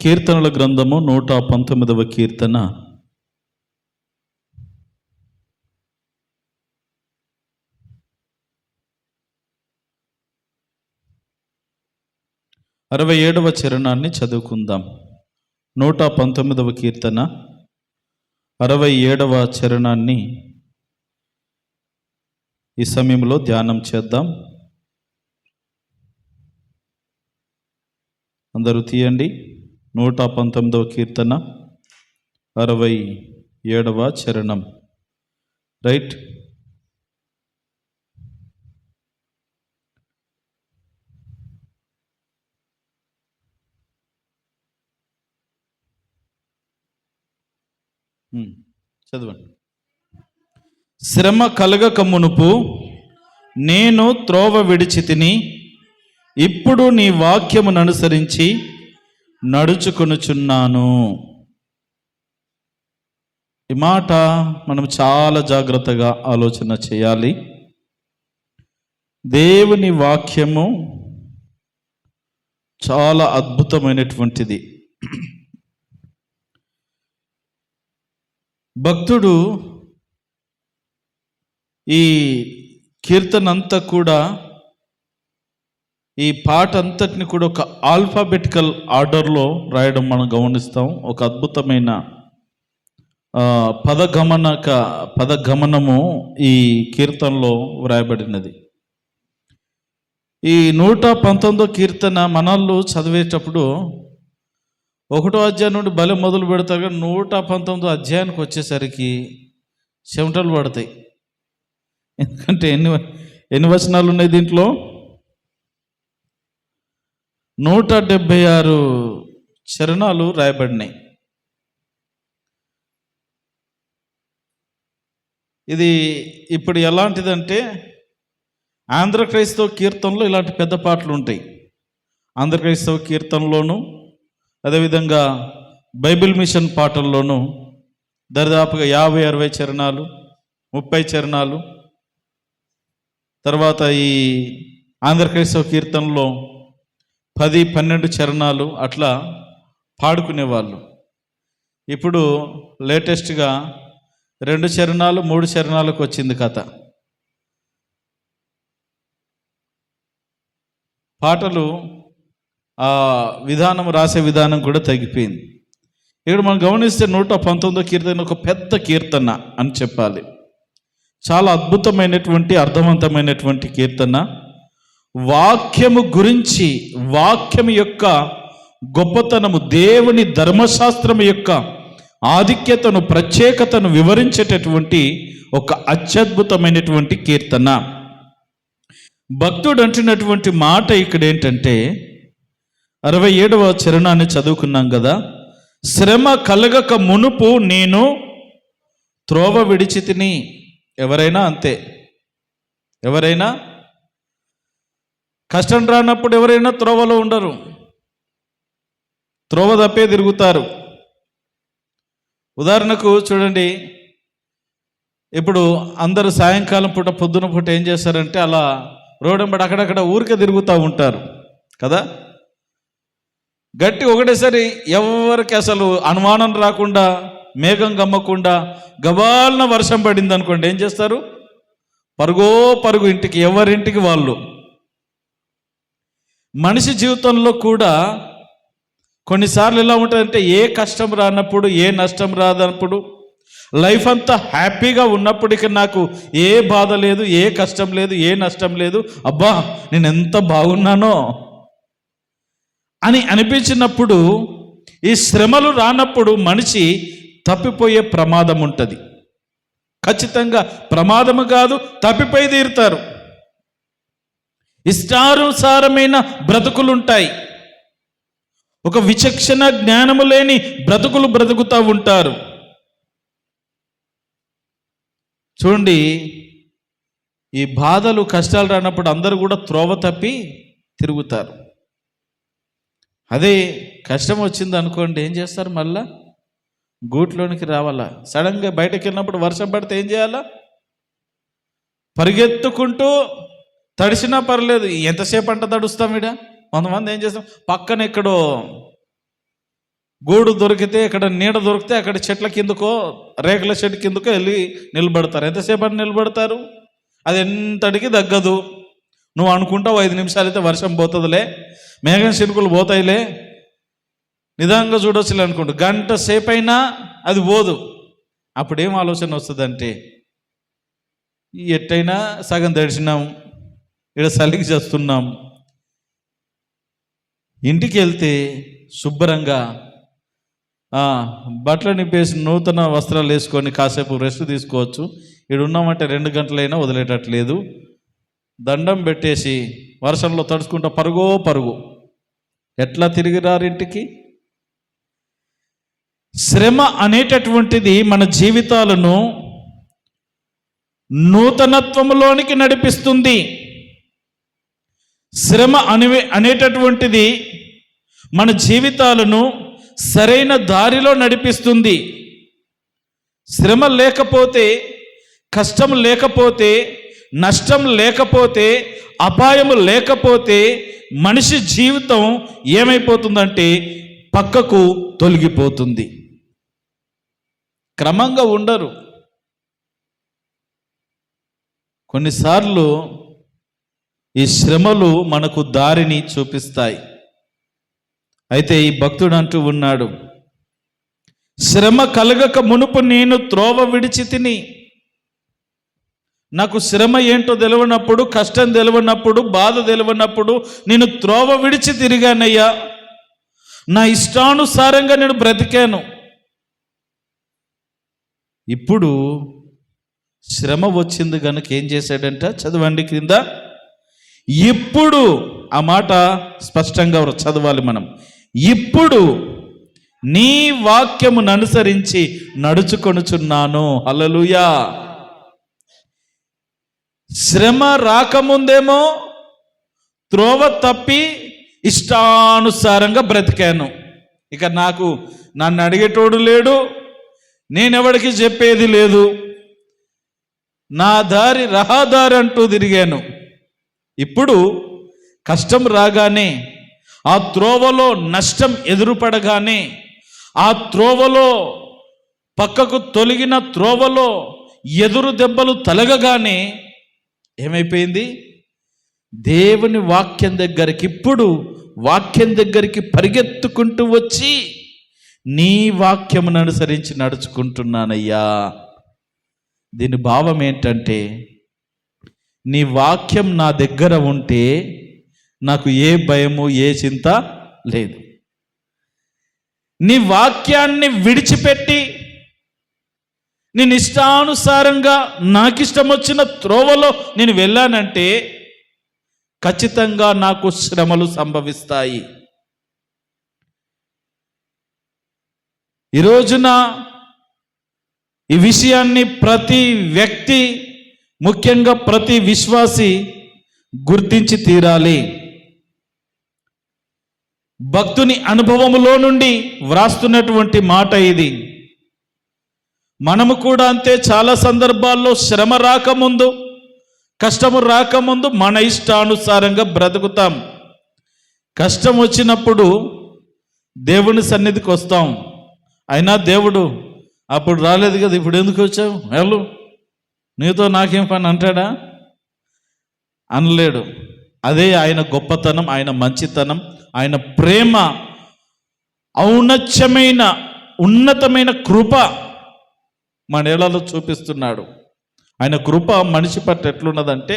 కీర్తనల గ్రంథము 119వ కీర్తన. అరవై 67వ చరణాన్ని చదువుకుందాం. 119వ కీర్తన 67వ చరణాన్ని ఈ సమయంలో ధ్యానం చేద్దాం. అందరూ తీయండి. 119వ కీర్తన 67వ చరణం. రైట్. చదవండి. శ్రమ కలగక మునుపు నేను త్రోవ విడిచితిని, ఇప్పుడు నీ వాక్యమును అనుసరించి నడుచుకొనుచున్నాను. ఈ మాట మనం చాలా జాగ్రత్తగా ఆలోచన చేయాలి. దేవుని వాక్యము చాలా అద్భుతమైనటువంటిది. భక్తుడు ఈ కీర్తన అంతా కూడా, ఈ పాట అంతటిని కూడా ఒక ఆల్ఫాబెటికల్ ఆర్డర్లో రాయడం మనం గమనిస్తాం. ఒక అద్భుతమైన పదగమనము ఈ కీర్తనలో వ్రాయబడినది. ఈ 119వ కీర్తన మనల్ని చదివేటప్పుడు 1వ అధ్యాయం నుండి బలి మొదలు పెడతారు, కానీ 119వ అధ్యాయానికి వచ్చేసరికి చెమటలు పడతాయి. ఎందుకంటే ఎన్ని వచనాలు ఉన్నాయి దీంట్లో? 176 చరణాలు రాయబడినాయి. ఇది ఇప్పుడు ఎలాంటిదంటే, ఆంధ్ర క్రైస్తవ కీర్తనలో ఇలాంటి పెద్ద పాటలు ఉంటాయి. ఆంధ్ర క్రైస్తవ కీర్తనలోను, అదేవిధంగా బైబిల్ మిషన్ పాటల్లోనూ దరిదాపుగా 50-60 చరణాలు, 30 చరణాలు. తర్వాత ఈ ఆంధ్ర క్రైస్తవ కీర్తనలో 10-12 చరణాలు అట్లా పాడుకునేవాళ్ళు. ఇప్పుడు లేటెస్ట్గా 2 చరణాలు 3 చరణాలకు వచ్చింది కథ. పాటలు విధానం, రాసే విధానం కూడా తగ్గిపోయింది. ఇక్కడ మనం గమనిస్తే 119వ కీర్తన ఒక పెద్ద కీర్తన అని చెప్పాలి. చాలా అద్భుతమైనటువంటి, అర్థవంతమైనటువంటి కీర్తన. వాక్యము గురించి, వాక్యము యొక్క గొప్పతనము, దేవుని ధర్మశాస్త్రము యొక్క ఆధిక్యతను, ప్రత్యేకతను వివరించేటటువంటి ఒక అత్యద్భుతమైనటువంటి కీర్తన. భక్తుడు అంటున్నటువంటి మాట ఇక్కడ ఏంటంటే, 67వ చరణాన్ని చదువుకున్నాం కదా. శ్రమ కలగక మునుపు నేను త్రోవ విడిచితిని. ఎవరైనా అంతే. ఎవరైనా కష్టం రానప్పుడు ఎవరైనా త్రోవలో ఉండరు, త్రోవ తప్పే తిరుగుతారు. ఉదాహరణకు చూడండి, ఇప్పుడు అందరూ సాయంకాలం పూట, పొద్దున పూట ఏం చేస్తారంటే అలా రోడ్డు వెంబడి అక్కడక్కడ ఊరికే తిరుగుతూ ఉంటారు కదా. గట్టి ఒకటేసారి ఎవరికి అసలు అనుమానం రాకుండా, మేఘం గమ్మకుండా గబాలన వర్షం పడింది అనుకోండి, ఏం చేస్తారు? పరుగు ఇంటికి, ఎవరింటికి వాళ్ళు. మనిషి జీవితంలో కూడా కొన్నిసార్లు ఎలా ఉంటుందంటే, ఏ కష్టం రానప్పుడు, ఏ నష్టం రానప్పుడు, లైఫ్ అంతా హ్యాపీగా ఉన్నప్పటికీ నాకు ఏ బాధ లేదు, ఏ కష్టం లేదు, ఏ నష్టం లేదు, అబ్బా నేను ఎంత బాగున్నానో అని అనిపించినప్పుడు, ఈ శ్రమలు రానప్పుడు మనిషి తప్పిపోయే ప్రమాదం ఉంటుంది. ఖచ్చితంగా ప్రమాదము కాదు, తప్పిపోయి తీరుతారు. ఇష్టానుసారమైన బ్రతుకులుంటాయి. ఒక విచక్షణ జ్ఞానము లేని బ్రతుకులు బ్రతుకుతూ ఉంటారు. చూడండి, ఈ బాధలు, కష్టాలు రానప్పుడు అందరూ కూడా త్రోవ తప్పి తిరుగుతారు. అదే కష్టం వచ్చింది అనుకోండి, ఏం చేస్తారు? మళ్ళా గూట్లోనికి రావాలా. సడన్గా బయటకు వెళ్ళినప్పుడు వర్షం పడితే ఏం చేయాలా? పరిగెత్తుకుంటూ, తడిసినా పర్లేదు, ఎంతసేపు అంట తడుస్తాం. కొంతమంది ఏం చేస్తాం, పక్కన ఎక్కడో గూడు దొరికితే, ఇక్కడ నీడ దొరికితే అక్కడ చెట్ల కిందకో రేకుల చెట్టు కిందకో వెళ్ళి నిలబడతారు. ఎంతసేపు అని నిలబడతారు? అది ఎంతటికి తగ్గదు. నువ్వు అనుకుంటావు 5 నిమిషాలు అయితే వర్షం పోతుందిలే, మేఘం చినుకులు పోతాయిలే, నిదానంగా చూడొచ్చులే అనుకుంటా. గంట సేపు అయినా అది పోదు. అప్పుడేం ఆలోచన వస్తుందంటే, ఎట్టయినా సగం తడిచినాం, ఇక్కడ చలికి చేస్తున్నాం, ఇంటికి వెళ్తే శుభ్రంగా బట్టలు నింపేసి నూతన వస్త్రాలు వేసుకొని కాసేపు రెస్ట్ తీసుకోవచ్చు. ఇక్కడ ఉన్నామంటే 2 గంటలైనా వదిలేటట్లేదు. దండం పెట్టేసి వర్షంలో తడుచుకుంటా పరుగు. ఎట్లా తిరిగి రారింటికి? శ్రమ అనేటటువంటిది మన జీవితాలను నూతనత్వంలోనికి నడిపిస్తుంది. శ్రమ అనేటటువంటిది మన జీవితాలను సరైన దారిలో నడిపిస్తుంది. శ్రమ లేకపోతే, కష్టం లేకపోతే, నష్టం లేకపోతే, అపాయము లేకపోతే మనిషి జీవితం ఏమైపోతుందంటే పక్కకు తొలగిపోతుంది. క్రమంగా ఉండరు. కొన్నిసార్లు ఈ శ్రమలు మనకు దారిని చూపిస్తాయి. అయితే ఈ భక్తుడు అంటూ ఉన్నాడు, శ్రమ కలగక మునుపు నేను త్రోవ విడిచి తిని. నాకు శ్రమ ఏంటో తెలియనప్పుడు, కష్టం తెలియనప్పుడు, బాధ తెలియనప్పుడు నేను త్రోవ విడిచి తిరిగానయ్యా. నా ఇష్టానుసారంగా నేను బ్రతికాను. ఇప్పుడు శ్రమ వచ్చింది కనుక ఏం చేశాడంట? చదవండి కింద. ఇప్పుడు, ఆ మాట స్పష్టంగా చదవాలి మనం. ఇప్పుడు నీ వాక్యమును అనుసరించి నడుచుకొనుచున్నాను. హల్లెలూయా. శ్రమ రాకముందేమో త్రోవ తప్పి ఇష్టానుసారంగా బ్రతికాను. ఇక నన్ను అడిగేటోడు లేడు, నేనెవడికి చెప్పేది లేదు, నా దారి రహదారి అంటూ తిరిగాను. ఇప్పుడు కష్టం రాగానే, ఆ త్రోవలో నష్టం ఎదురుపడగానే, ఆ త్రోవలో పక్కకు తొలగిన త్రోవలో ఎదురు దెబ్బలు తలగగానే ఏమైపోయింది? దేవుని వాక్యం దగ్గరికి, ఇప్పుడు వాక్యం దగ్గరికి పరిగెత్తుకుంటూ వచ్చి నీ వాక్యమును అనుసరించి నడుచుకుంటున్నానయ్యా. దీని భావం ఏంటంటే, నీ వాక్యం నా దగ్గర ఉంటే నాకు ఏ భయము, ఏ చింత లేదు. నీ వాక్యాన్ని విడిచిపెట్టి నేను ఇష్టానుసారంగా నాకిష్టం వచ్చిన త్రోవలో నేను వెళ్ళానంటే ఖచ్చితంగా నాకు శ్రమలు సంభవిస్తాయి. ఈ రోజున ఈ విషయాన్ని ప్రతి వ్యక్తి, ముఖ్యంగా ప్రతి విశ్వాసి గుర్తించి తీరాలి. భక్తుని అనుభవములో నుండి వ్రాస్తున్నటువంటి మాట ఇది. మనము కూడా అంతే. చాలా సందర్భాల్లో శ్రమ రాకముందు, కష్టము రాకముందు మన ఇష్టానుసారంగా బ్రతుకుతాం. కష్టం వచ్చినప్పుడు దేవుని సన్నిధికి వస్తాం. అయినా దేవుడు అప్పుడు రాలేదు కదా, ఇప్పుడు ఎందుకు వచ్చావు, వెళ్ళు, నీతో నాకేం పని అంటాడా? అనలేడు. అదే ఆయన గొప్పతనం, ఆయన మంచితనం, ఆయన ప్రేమ, ఔన్నత్యమైన ఉన్నతమైన కృప మన ఏళ్లలో చూపిస్తున్నాడు. ఆయన కృప మనిషి పట్ల ఎట్లున్నదంటే,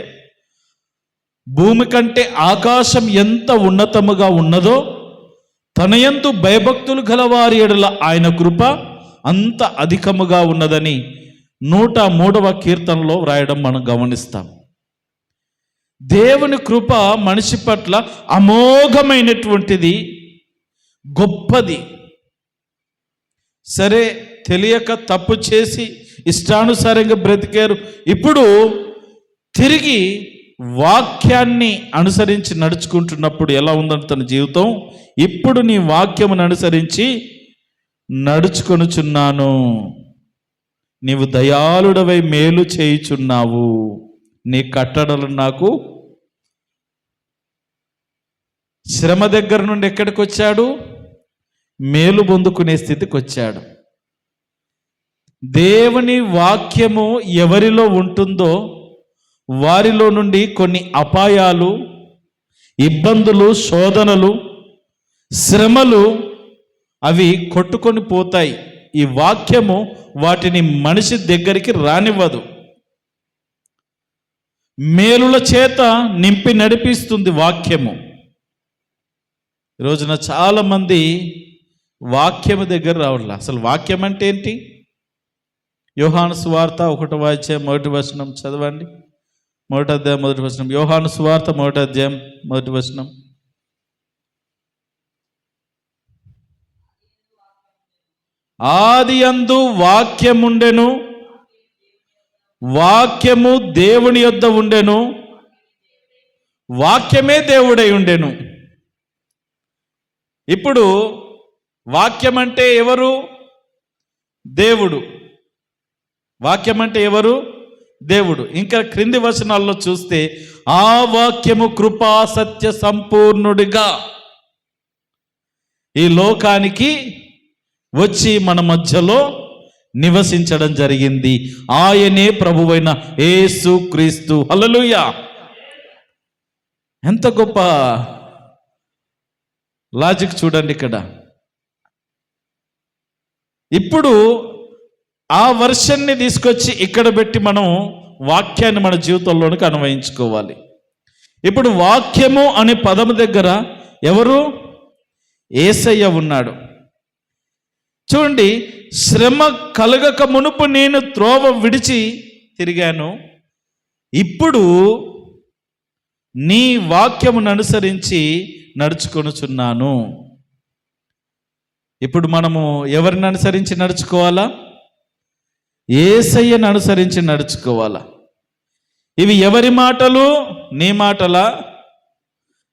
భూమి కంటే ఆకాశం ఎంత ఉన్నతముగా ఉన్నదో తన యందు భయభక్తులు గలవారి ఎడల ఆయన కృప అంత అధికముగా ఉన్నదని 103వ కీర్తనలో వ్రాయడం మనం గమనిస్తాం. దేవుని కృప మనిషి పట్ల అమోఘమైనటువంటిది, గొప్పది. సరే, తెలియక తప్పు చేసి ఇష్టానుసారంగా బ్రతికారు. ఇప్పుడు తిరిగి వాక్యాన్ని అనుసరించి నడుచుకుంటున్నప్పుడు ఎలా ఉందంటే తన జీవితం, ఇప్పుడు నీ వాక్యమును అనుసరించి నడుచుకొనుచున్నాను, నీవు దయాళుడవై మేలు చేయుచున్నావు, నీ కట్టడలు నాకు. శ్రమ దగ్గర నుండి ఎక్కడికి వచ్చాడు? మేలు పొందుకునే స్థితికి వచ్చాడు. దేవుని వాక్యము ఎవరిలో ఉంటుందో వారిలో నుండి కొన్ని అపాయాలు, ఇబ్బందులు, శోధనలు, శ్రమలు అవి కొట్టుకొని పోతాయి. ఈ వాక్యము వాటిని మనిషి దగ్గరికి రానివ్వదు. మేలుల చేత నింపి నడిపిస్తుంది వాక్యము. ఈరోజున చాలామంది వాక్యము దగ్గర రావట్లే. అసలు వాక్యం అంటే ఏంటి? యోహాను సువార్త 1వ అధ్యాయం 1వ వచనం చదవండి. 1వ అధ్యాయం 1వ వచనం. యోహాను సువార్త 1వ అధ్యాయం 1వ వచనం. ఆదియందు వాక్యముండెను, వాక్యము దేవుని యొద్ద ఉండెను, వాక్యమే దేవుడై ఉండెను. ఇప్పుడు వాక్యం అంటే ఎవరు? దేవుడు. వాక్యం అంటే ఎవరు? దేవుడు. ఇంకా క్రింది వచనాల్లో చూస్తే ఆ వాక్యము కృపా సత్య సంపూర్ణుడిగా ఈ లోకానికి వచ్చి మన మధ్యలో నివసించడం జరిగింది. ఆయనే ప్రభువైన యేసు క్రీస్తు. హల్లెలూయా! ఎంత గొప్ప లాజిక్ చూడండి ఇక్కడ. ఇప్పుడు ఆ వర్షన్ని తీసుకొచ్చి ఇక్కడ పెట్టి మనం వాక్యాన్ని మన జీవితంలోనికి అన్వయించుకోవాలి. ఇప్పుడు వాక్యము అనే పదము దగ్గర ఎవరు? యేసయ్య ఉన్నాడు. చూడండి, శ్రమ కలగక మునుపు నేను త్రోవ విడిచి తిరిగాను, ఇప్పుడు నీ వాక్యమును అనుసరించి నడుచుకొనుచున్నాను. ఇప్పుడు మనము ఎవరిని అనుసరించి నడుచుకోవాలా? యేసయ్యను అనుసరించి నడుచుకోవాలా. ఇవి ఎవరి మాటలు? నీ మాటలా?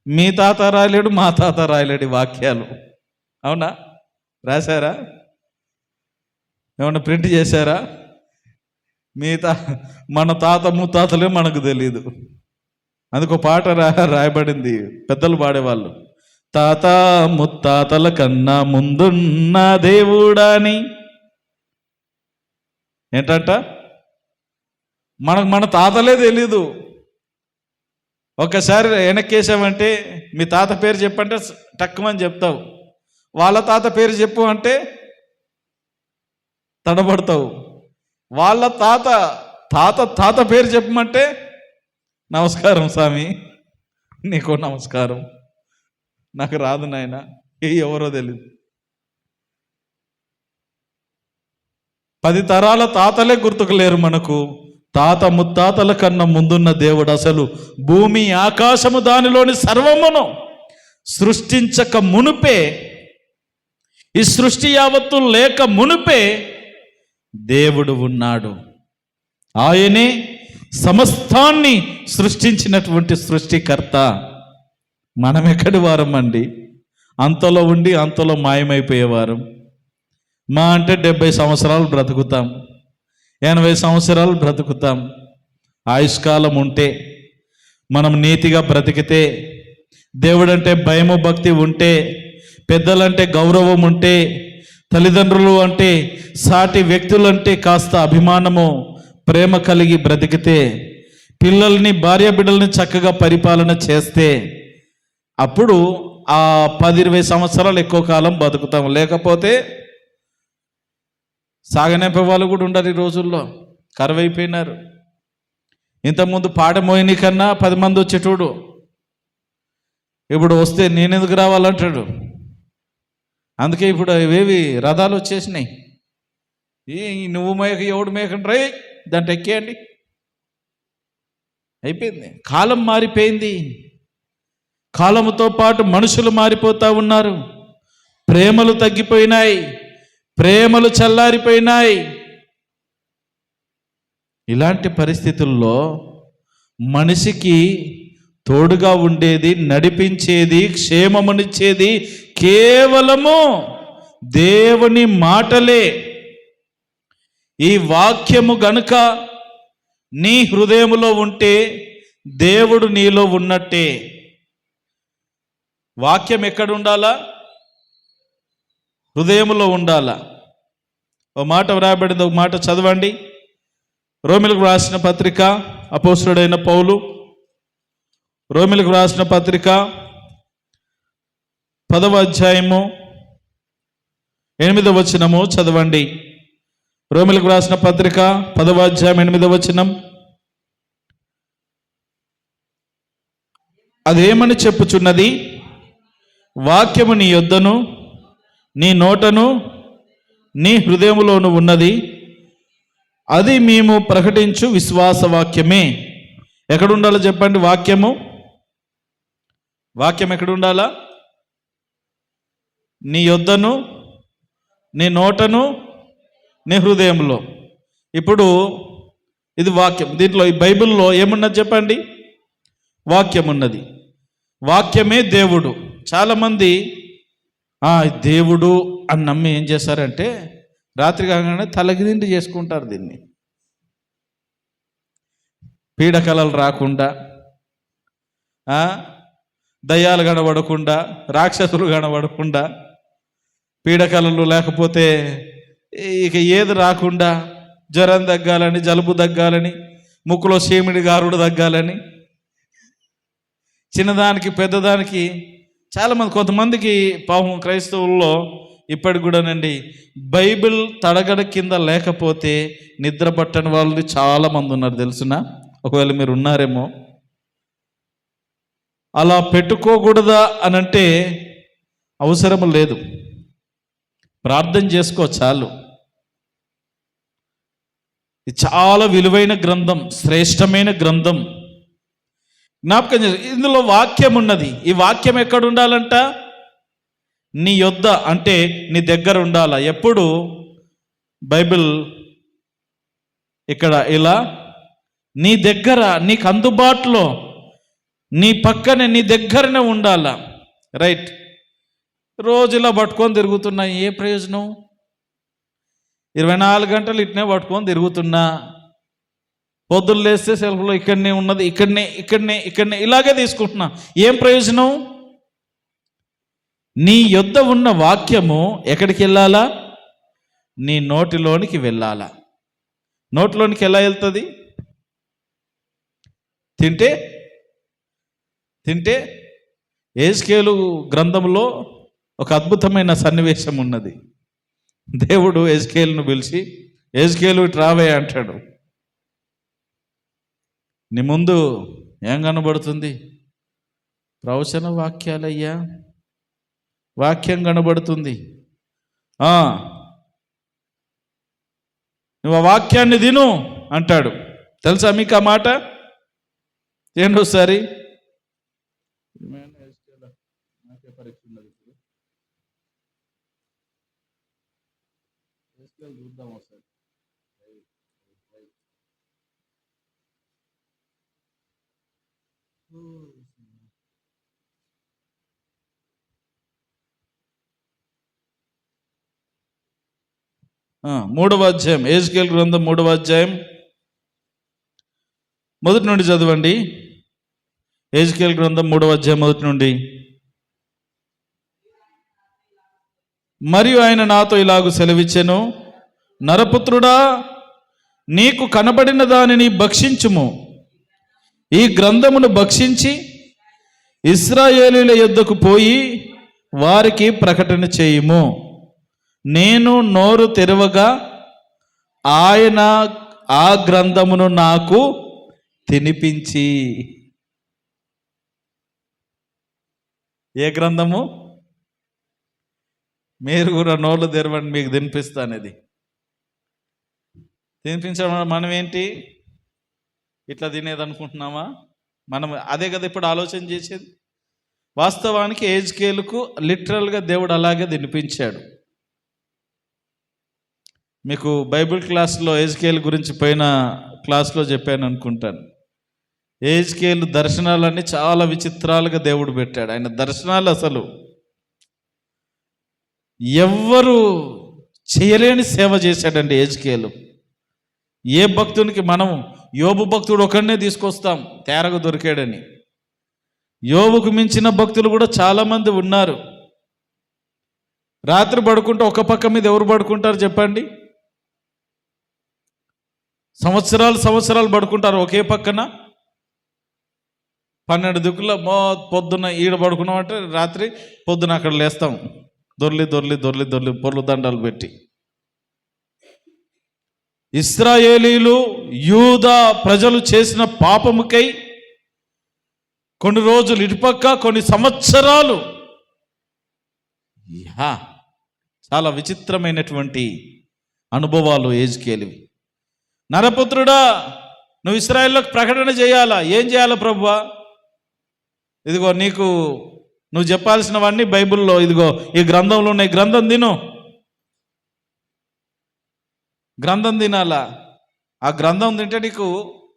మీ తాత రాయలేడు, మా తాత రాయలేడు వాక్యాలు. అవునా? రాశారా? ఏమన్నా ప్రింట్ చేశారా? మన తాత ముత్తాతలే మనకు తెలీదు. అందుకో పాట రాయబడింది, పెద్దలు పాడేవాళ్ళు. తాత ముత్తాతల కన్నా ముందున్న దేవుడాని. ఏంటంట? మన తాతలే తెలీదు. ఒక్కసారి వెనక్కేసామంటే మీ తాత పేరు చెప్పంటే టక్కుమని చెప్తావు, వాళ్ళ తాత పేరు చెప్పు అంటే తడబడతావు. వాళ్ళ తాత తాత తాత పేరు చెప్పమంటే నమస్కారం స్వామి, నీకో నమస్కారం, నాకు రాదు నాయన, ఎవరో తెలియదు. 10 తరాల తాతలే గుర్తుకు లేరు మనకు. తాత ముత్తాతల కన్నా ముందున్న దేవుడు అసలు భూమి ఆకాశము దానిలోని సర్వమును సృష్టించక మునుపే, ఈ సృష్టి యావత్తు లేక మునుపే దేవుడు ఉన్నాడు. ఆయనే సమస్తాన్ని సృష్టించినటువంటి సృష్టికర్త. మనం ఎక్కడి వారం అండి? అంతలో ఉండి అంతలో మాయమైపోయేవారం. మా అంటే 70 సంవత్సరాలు బ్రతుకుతాం, 80 సంవత్సరాలు బ్రతుకుతాం. ఆయుష్కాలం ఉంటే, మనం నీతిగా బ్రతికితే, దేవుడంటే భయము భక్తి ఉంటే, పెద్దలంటే గౌరవం ఉంటే, తల్లిదండ్రులు అంటే సాటి వ్యక్తులంటే కాస్త అభిమానము ప్రేమ కలిగి బ్రతికితే, పిల్లల్ని భార్య బిడ్డల్ని చక్కగా పరిపాలన చేస్తే, అప్పుడు ఆ 10-20 సంవత్సరాలు ఎక్కువ కాలం బతుకుతాం. లేకపోతే సాగనేపే వాళ్ళు కూడా ఉండరు. ఈ రోజుల్లో కరువైపోయినారు. ఇంతకుముందు పాట మోయిని కన్నా 10 మంది వచ్చేటోడు, ఇప్పుడు వస్తే నేనెందుకు రావాలంటాడు. అందుకే ఇప్పుడు ఇవేవి రథాలు వచ్చేసినాయి. నువ్వు మేక ఎవడు మేకండి రై దాంట్లో ఎక్కేయండి, అయిపోయింది. కాలం మారిపోయింది. కాలముతో పాటు మనుషులు మారిపోతూ ఉన్నారు. ప్రేమలు తగ్గిపోయినాయి, ప్రేమలు చల్లారిపోయినాయి. ఇలాంటి పరిస్థితుల్లో మనిషికి తోడుగా ఉండేది, నడిపించేది, క్షేమమునిచ్చేది కేవలము దేవుని మాటలే. ఈ వాక్యము గనుక నీ హృదయములో ఉంటే దేవుడు నీలో ఉన్నట్టే. వాక్యం ఎక్కడ ఉండాలా? హృదయంలో ఉండాలా. ఓ మాట వ్రాయబడింది, ఒక మాట చదవండి. రోమిలకు రాసిన పత్రిక, అపోస్తలుడైన పౌలు రోమిలకు రాసిన పత్రిక 10వ అధ్యాయము 8వ వచనము చదవండి. రోమిలకు రాసిన పత్రిక 10వ అధ్యాయం 8వ వచనం. అదేమని చెప్పుచున్నది? వాక్యము నీ యొద్దను, నీ నోటను, నీ హృదయములోను ఉన్నది, అది మేము ప్రకటించు విశ్వాస వాక్యమే. ఎక్కడుండాలో చెప్పండి వాక్యము? వాక్యం ఎక్కడుండాలా? నీ యొద్దను, నీ నోటను, నీ హృదయంలో. ఇప్పుడు ఇది వాక్యం. దీంట్లో ఈ బైబిల్లో ఏమున్నది చెప్పండి? వాక్యం ఉన్నది. వాక్యమే దేవుడు. చాలామంది దేవుడు అని నమ్మి ఏం చేస్తారంటే రాత్రి కాగానే తలకిండి చేసుకుంటారు. దీన్ని పీడకలలు రాకుండా, దయ్యాలు కనబడకుండా, రాక్షసులు కనబడకుండా, పీడకలలు లేకపోతే ఇక ఏది రాకుండా, జ్వరం తగ్గాలని, జలుబు తగ్గాలని, ముక్కులో చీమిడి గారుడు తగ్గాలని, చిన్నదానికి పెద్దదానికి చాలామంది, కొంతమందికి పాపం క్రైస్తవుల్లో ఇప్పటికి కూడానండి బైబిల్ తడగడ కింద లేకపోతే నిద్ర పట్టని వాళ్ళు చాలామంది ఉన్నారు తెలుసునా? ఒకవేళ మీరు ఉన్నారేమో. అలా పెట్టుకోకూడదా అని అంటే అవసరం లేదు. ప్రార్థన చేసుకో చాలు. ఇది చాలా విలువైన గ్రంథం, శ్రేష్టమైన గ్రంథం. జ్ఞాపకం చేసి ఇందులో వాక్యం ఉన్నది. ఈ వాక్యం ఎక్కడ ఉండాలంట? నీ యొద్ద అంటే నీ దగ్గర ఉండాల. ఎప్పుడు బైబిల్ ఇక్కడ ఇలా నీ దగ్గర, నీకు అందుబాటులో, నీ పక్కనే, నీ దగ్గరనే ఉండాలా. రైట్. రోజు ఇలా పట్టుకొని తిరుగుతున్నా, ఏ ప్రయోజనం? 24 గంటలు ఇట్నే పట్టుకొని తిరుగుతున్నా. పొద్దున్న లేస్తే సెల్ఫ్లో ఇక్కడనే ఉన్నది, ఇక్కడనే ఇలాగే తీసుకుంటున్నా. ఏం ప్రయోజనం? నీ యొద్ద ఉన్న వాక్యము ఎక్కడికి వెళ్ళాలా? నీ నోటిలోనికి వెళ్ళాలా. నోటిలోనికి ఎలా వెళ్తుంది? తింటే యెహెజ్కేలు గ్రంథంలో ఒక అద్భుతమైన సన్నివేశం ఉన్నది. దేవుడు యెహెజ్కేలును పిలిచి, యెహెజ్కేలు ఇటు రావే అంటాడు. నీ ముందు ఏం కనబడుతుంది? ప్రవచన వాక్యాలయ్యా, వాక్యం కనబడుతుంది. నువ్వు ఆ వాక్యాన్ని తిను అంటాడు. తెలుసా మీకు ఆ మాట? ఏంటోసారి పరీక్ష ఉన్నది ఇప్పుడు, చూద్దాం ఒకసారి. మూడవ అధ్యాయం, యెహెజ్కేలు గ్రంథం 3వ అధ్యాయం మొదటి నుండి చదవండి. యెహెజ్కేలు గ్రంథం 3వ అధ్యాయం మొదటి నుండి. మరియు ఆయన నాతో ఇలాగు సెలవిచ్చెను, నరపుత్రుడా, నీకు కనబడిన దానిని భక్షించుము. ఈ గ్రంథమును భక్షించి ఇశ్రాయేలీయుల యొద్దకు పోయి వారికి ప్రకటన చేయుము. నేను నోరు తెరవగా ఆయన ఆ గ్రంథమును నాకు తినిపించి. ఏ గ్రంథము? మీరు కూడా నోళ్ళు తెరవండి, మీకు తినిపిస్తానేది. తినిపించడం మనం ఏంటి ఇట్లా తినేది అనుకుంటున్నామా? మనం అదే కదా ఇప్పుడు ఆలోచన చేసేది. వాస్తవానికి యెహెజ్కేలుకు లిటరల్గా దేవుడు అలాగే తినిపించాడు. మీకు బైబిల్ క్లాస్లో యెహెజ్కేలు గురించి పోయిన క్లాస్లో చెప్పాను అనుకుంటాను. యెహెజ్కేలు దర్శనాలన్నీ చాలా విచిత్రాలుగా దేవుడు పెట్టాడు. ఆయన దర్శనాలు అసలు ఎవ్వరు చేయలేని సేవ చేశాడండి యెహెజ్కేలు. ఏ భక్తునికి మనం యోబు భక్తుడు ఒకరినే తీసుకొస్తాం తేరగా దొరికాడని. యోబుకు మించిన భక్తులు కూడా చాలామంది ఉన్నారు. రాత్రి పడుకుంటే ఒక పక్క మీద ఎవరు పడుకుంటారు చెప్పండి? సంవత్సరాలు పడుకుంటారు ఒకే పక్కన. 12 దిక్కుల పొద్దున్న ఈడ పడుకున్నామంటే రాత్రి పొద్దున అక్కడ లేస్తాం, దొర్లి పొర్లు దండాలు పెట్టి. ఇశ్రాయేలీలు యూదా ప్రజలు చేసిన పాపముకై కొన్ని రోజులు ఇటుపక్క, కొన్ని సంవత్సరాలు చాలా విచిత్రమైనటువంటి అనుభవాలు యెహెజ్కేలువి. నరపుత్రుడా, నువ్వు ఇశ్రాయేలులకు ప్రకటన చేయాలా. ఏం చేయాలా ప్రభువా? ఇదిగో నీకు నువ్వు చెప్పాల్సినవన్నీ బైబిల్లో ఇదిగో ఈ గ్రంథంలో ఉన్నాయి, గ్రంథం తిను, గ్రంథం తినాలా. ఆ గ్రంథం తింటే నీకు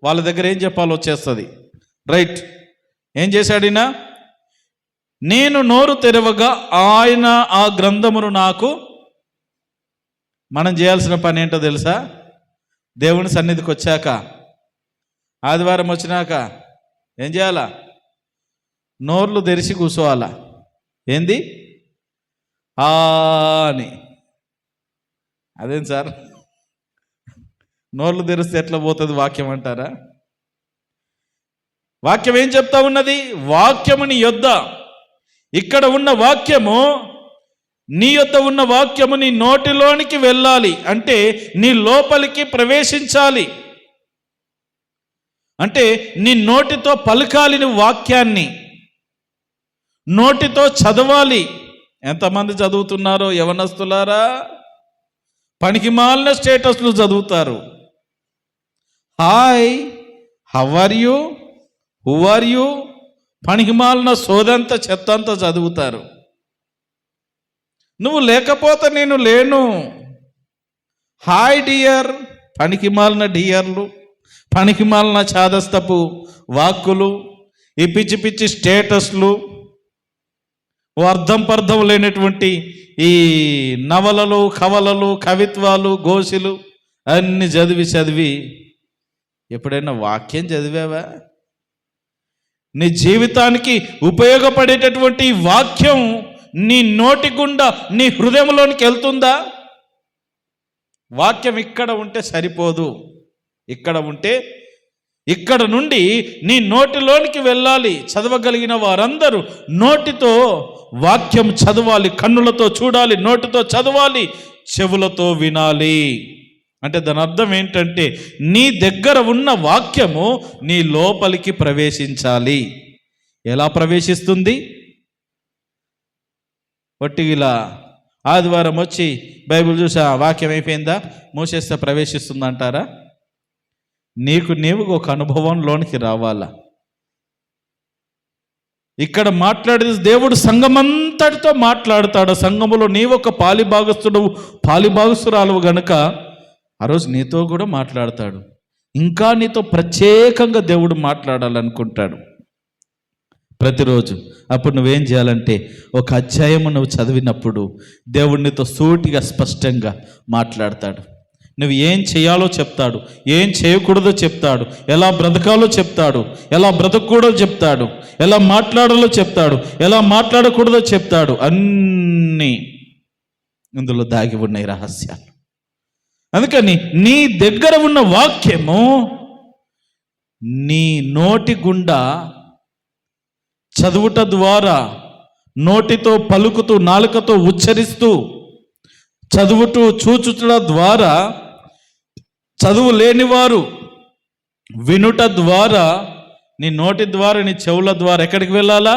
వాళ్ళ దగ్గర ఏం చెప్పాలో వచ్చేస్తుంది. రైట్. ఏం చేశాడినా? నేను నోరు తెరవగా ఆయన ఆ గ్రంథమును నాకు. మనం చేయాల్సిన పని ఏంటో తెలుసా? దేవుని సన్నిధికి వచ్చాక, ఆదివారం వచ్చినాక ఏం చేయాలా? నోర్లు తెరిచి కూర్చోవాలా. ఏంది అని? అదేం సార్, నోర్లు తెరిస్తే ఎట్లా పోతుంది వాక్యం అంటారా? వాక్యం ఏం చెప్తా ఉన్నది? వాక్యము నీ యొద్ద, ఇక్కడ ఉన్న వాక్యము నీ యొద్ద ఉన్న వాక్యము నీ నోటిలోనికి వెళ్ళాలి. అంటే నీ లోపలికి ప్రవేశించాలి. అంటే నీ నోటితో పలకాలి, నువ్వు వాక్యాన్ని నోటితో చదవాలి. ఎంతమంది చదువుతున్నారో యవనస్తులారా? పనికి మాలిన స్టేటస్లు చదువుతారు. Hi, how are you, who are you, పనికి మాలిన సోదంతా చెత్తంతా చదువుతారు. నువ్వు లేకపోతే నేను లేను. హాయ్ డియర్, పనికి మాలిన డియర్లు, పనికి మాలిన చాదస్తపు వాక్కులు, ఈ పిచ్చి పిచ్చి స్టేటస్లు, అర్థం పర్థం లేనటువంటి ఈ నవలలు, కవలలు, కవిత్వాలు, గోసిలు అన్ని చదివి ఎప్పుడైనా వాక్యం చదివావా? నీ జీవితానికి ఉపయోగపడేటటువంటి వాక్యం నీ నోటి గుండా నీ హృదయంలోనికి వెళ్తుందా? వాక్యం ఇక్కడ ఉంటే సరిపోదు. ఇక్కడ ఉంటే ఇక్కడ నుండి నీ నోటిలోనికి వెళ్ళాలి. చదవగలిగిన వారందరూ నోటితో వాక్యం చదవాలి, కన్నులతో చూడాలి, నోటితో చదవాలి, చెవులతో వినాలి. అంటే దాని అర్థం ఏంటంటే నీ దగ్గర ఉన్న వాక్యము నీ లోపలికి ప్రవేశించాలి. ఎలా ప్రవేశిస్తుంది? ఒట్టిగిలా ఆదివారం వచ్చి బైబిల్ చూసా వాక్యం అయిపోయిందా, మూసేస్తే ప్రవేశిస్తుంది అంటారా? నీకు నీవు ఒక అనుభవంలోనికి రావాలా. ఇక్కడ మాట్లాడేది దేవుడు సంఘమంతటితో మాట్లాడతాడు. సంఘములో నీవు ఒక పాలిభాగస్తురాలు గనుక ఆ రోజు నీతో కూడా మాట్లాడతాడు. ఇంకా నీతో ప్రత్యేకంగా దేవుడు మాట్లాడాలనుకుంటాడు ప్రతిరోజు. అప్పుడు నువ్వేం చేయాలంటే ఒక అధ్యాయము నువ్వు చదివినప్పుడు దేవుడు నీతో సూటిగా స్పష్టంగా మాట్లాడతాడు. నువ్వు ఏం చేయాలో చెప్తాడు, ఏం చేయకూడదో చెప్తాడు, ఎలా బ్రతకాలో చెప్తాడు, ఎలా బ్రతకూడదో చెప్తాడు, ఎలా మాట్లాడాలో చెప్తాడు, ఎలా మాట్లాడకూడదో చెప్తాడు. అన్నీ ఇందులో దాగి ఉన్నాయి రహస్యాలు. అందుకని నీ దగ్గర ఉన్న వాక్యము నీ నోటి గుండా చదువుట ద్వారా, నోటితో పలుకుతూ, నాలుకతో ఉచ్చరిస్తూ, చదువుతూ చూచుట ద్వారా, చదువు లేనివారు వినుట ద్వారా, నీ నోటి ద్వారా, నీ చెవుల ద్వారా ఎక్కడికి వెళ్ళాలా?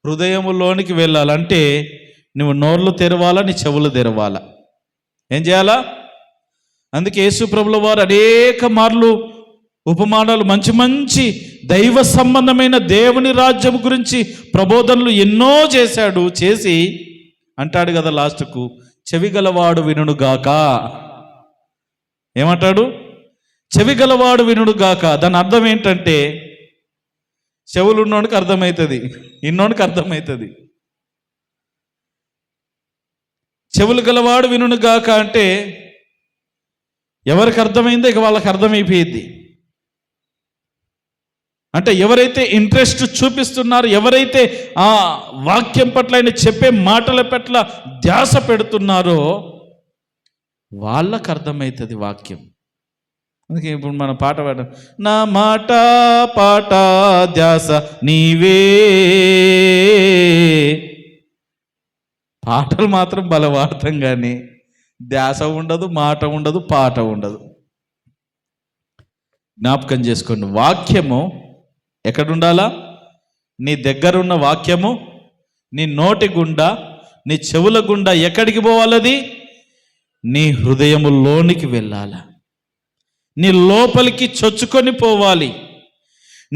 హృదయములోనికి వెళ్ళాలంటే నువ్వు నోర్లు తెరవాలా, నీ చెవులు తెరవాలా. ఏం చేయాలా? అందుకే యేసు ప్రభుల వారు అనేక మార్లు ఉపమానాలు, మంచి మంచి దైవ సంబంధమైన దేవుని రాజ్యం గురించి ప్రబోధనలు ఎన్నో చేసి అంటాడు కదా లాస్ట్కు, చెవిగలవాడు వినుగాక. ఏమంటాడు? చెవిగలవాడు వినుగాక. దాని అర్థం ఏంటంటే చెవులు ఉన్నోడికి అర్థమవుతుంది, ఇన్నోడికి అర్థమవుతుంది. చెవులు గలవాడు వినుగాక అంటే ఎవరికి అర్థమైందో ఇక వాళ్ళకి అర్థమైపోయింది. అంటే ఎవరైతే ఇంట్రెస్ట్ చూపిస్తున్నారో, ఎవరైతే ఆ వాక్యం పట్ల, ఆయన చెప్పే మాటల పట్ల ధ్యాస పెడుతున్నారో వాళ్ళకు అర్థమవుతుంది వాక్యం. అందుకే ఇప్పుడు మన పాట పాడ, నా మాట పాట ధ్యాస నీవే. పాటలు మాత్రం బలవాడతాం కానీ ధ్యాస ఉండదు, మాట ఉండదు, పాట ఉండదు. జ్ఞాపకం చేసుకోండి, వాక్యము ఎక్కడుండాలా? నీ దగ్గరున్న వాక్యము నీ నోటి గుండా, నీ చెవుల గుండా ఎక్కడికి పోవాలది? నీ హృదయములోనికి వెళ్ళాలా, నీ లోపలికి చొచ్చుకొని పోవాలి,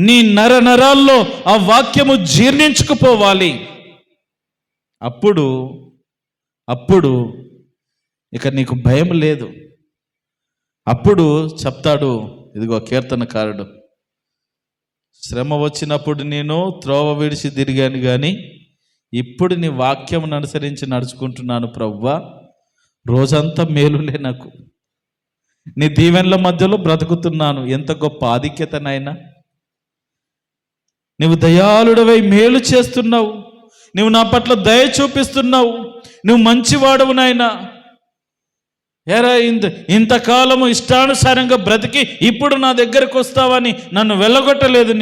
నీ నరాల్లో ఆ వాక్యము జీర్ణించుకుపోవాలి. అప్పుడు ఇక నీకు భయం లేదు. అప్పుడు చెప్తాడు, ఇదిగో కీర్తనకారుడు, శ్రమ వచ్చినప్పుడు నేను త్రోవ విడిచి తిరిగాను కానీ ఇప్పుడు నీ వాక్యమును అనుసరించి నడుచుకుంటున్నాను ప్రభువా, రోజంతా మేలులే నాకు, నీ దీవెనల మధ్యలో బ్రతుకుతున్నాను. ఎంత గొప్ప ఆధిక్యత నాయనా, నువ్వు దయాళుడవై మేలు చేస్తున్నావు, నువ్వు నా పట్ల దయ చూపిస్తున్నావు, నువ్వు మంచివాడవు నాయనా. ఏరా ఇంతకాలము ఇష్టానుసారంగా బ్రతికి ఇప్పుడు నా దగ్గరకు వస్తావని నన్ను వెళ్ళగొట్టలేదు.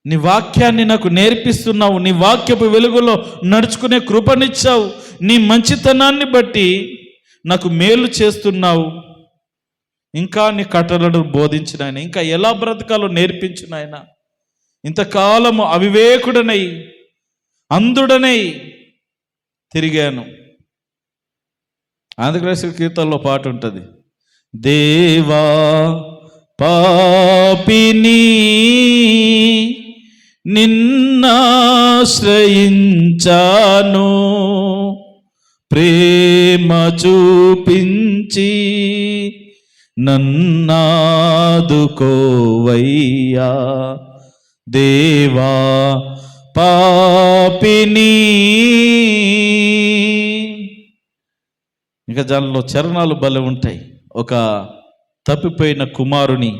నీ వాక్యాన్ని నాకు నేర్పిస్తున్నావు, నీ వాక్యపు వెలుగులో నడుచుకునే కృపనిచ్చావు, నీ మంచితనాన్ని బట్టి నాకు మేలు చేస్తున్నావు. ఇంకా నీ కట్టలను బోధించిన ఆయన, ఇంకా ఎలా బ్రతకాలో నేర్పించిన ఆయన. ఇంతకాలము అవివేకుడనై అంధుడనై తిరిగాను. ఆంధ్రప్రదేశ్ కీర్తనలో పాట ఉంటుంది, దేవా పాపిని నిన్నాశ్రయించాను, ప్రేమ చూపించి నన్నాదుకోవయ్యా. దేవా పాపిని. ఇంకా దానిలో చరణాలు భలే ఉంటాయి. ఒక తప్పిపోయిన కుమారుని